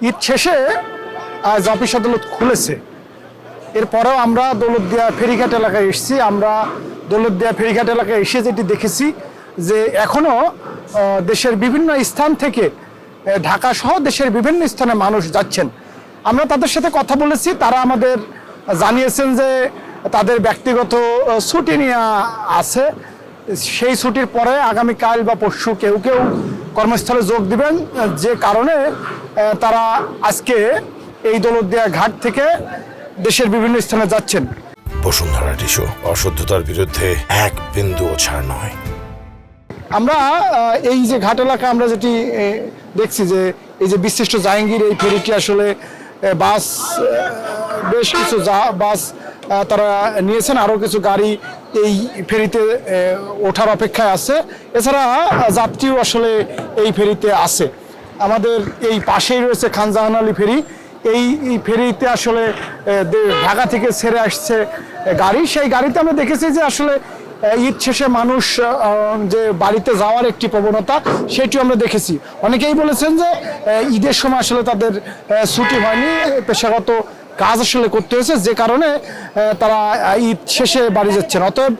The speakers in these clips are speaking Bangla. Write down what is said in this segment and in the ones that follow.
ঈদ শেষে আজ অফিস আদালত খুলেছে। এরপরেও আমরা দৌলতদিয়া ফেরিঘাট এলাকায় এসেছি। আমরা দৌলতদিয়া ফেরিঘাট এলাকায় এসে যেটি দেখেছি যে এখনও দেশের বিভিন্ন স্থান থেকে ঢাকা সহ দেশের বিভিন্ন স্থানে মানুষ যাচ্ছেন। আমরা তাদের সাথে কথা বলেছি, তারা আমাদের জানিয়েছেন যে তাদের ব্যক্তিগত ছুটি নিয়ে আছে, সেই ছুটির পরে আগামীকাল বা পরশু কেউ কেউ কর্মস্থলে যোগ দিবেন, যে কারণে তারা আজকে এই দৌলতদিয়া ঘাট থেকে দেশের বিভিন্ন স্থানে যাচ্ছেন। বসুন্ধরা টিস্যু অশুদ্ধতার বিরুদ্ধে এক বিন্দুও ছাড় নয়। আমরা এই যে ঘাট এলাকা আমরা যেটি দেখছি যে এই যে বিশিষ্ট জাহাঙ্গীর এই ফেরিটি আসলে বাস বেশ কিছু বাস তারা নিয়েছেন, আরও কিছু গাড়ি এই ফেরিতে ওঠার অপেক্ষায় আছে। এছাড়া যাত্রীও আসলে এই ফেরিতে আছে। আমাদের এই পাশেই রয়েছে খান জাহান আলী ফেরি। এই ফেরিতে আসলে ঢাকা থেকে ছেড়ে আসছে গাড়ি। সেই গাড়িতে আমরা দেখেছি যে আসলে ঈদ শেষে মানুষ যে বাড়িতে যাওয়ার একটি প্রবণতা, সেটিও আমরা দেখেছি। অনেকেই বলেছেন যে ঈদের সময় আসলে তাদের ছুটি হয়নি, পেশাগত কাজ আসলে করতে হয়েছে, যে কারণে তারা ঈদ শেষে বাড়ি যাচ্ছেন। অতএব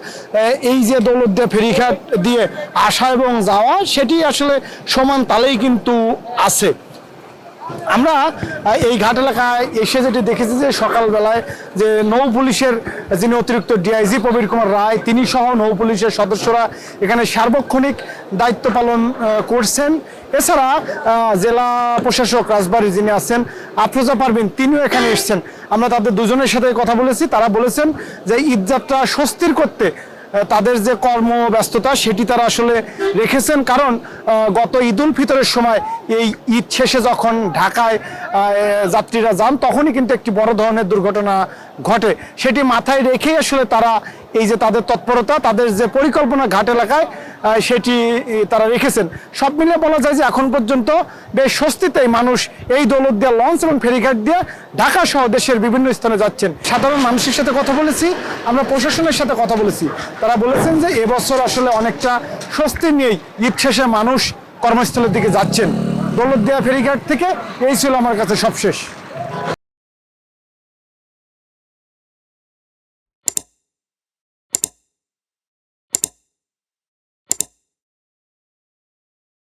এই যে দৌলতদিয়া ফেরিঘাট দিয়ে আসা এবং যাওয়া, সেটি আসলে সমান তালেই কিন্তু আছে। আমরা এই ঘাট এলাকায় এসে যেটি দেখেছি যে সকালবেলায় যে নৌ পুলিশের যিনি অতিরিক্ত ডিআইজি প্রবীর কুমার রায়, তিনি সহ নৌ পুলিশের সদস্যরা এখানে সার্বক্ষণিক দায়িত্ব পালন করছেন। এছাড়া জেলা প্রশাসক রাজবাড়ী যিনি আছেন আফরোজা পারভিন, তিনিও এখানে এসেছেন। আমরা তাদের দুজনের সাথে কথা বলেছি। তারা বলেছেন যে ঈদযাত্রা স্বস্তির করতে তাদের যে কর্মব্যস্ততা সেটি তারা আসলে রেখেছেন, কারণ গত ঈদ উল ফিতরের সময় এই ঈদ শেষে যখন ঢাকায় যাত্রীরা যান তখনই কিন্তু একটি বড় ধরনের দুর্ঘটনা ঘটে। সেটি মাথায় রেখেই আসলে তারা এই যে তাদের তৎপরতা, তাদের যে পরিকল্পনা ঘাট এলাকায় সেটি তারা রেখেছেন। সব মিলিয়ে বলা যায় যে এখন পর্যন্ত বেশ স্বস্তিতেই মানুষ এই দৌলতদিয়া লঞ্চ এবং ফেরিঘাট দিয়ে ঢাকা সহ দেশের বিভিন্ন স্থানে যাচ্ছেন। সাধারণ মানুষের সাথে কথা বলেছি, আমরা প্রশাসনের সাথে কথা বলেছি। তারা বলেছেন যে এবছর আসলে অনেকটা স্বস্তি নিয়েই ঈদ শেষে মানুষ কর্মস্থলের দিকে যাচ্ছেন। দৌলতদিয়া ফেরিঘাট থেকে এই ছিল আমার কাছে সবশেষ।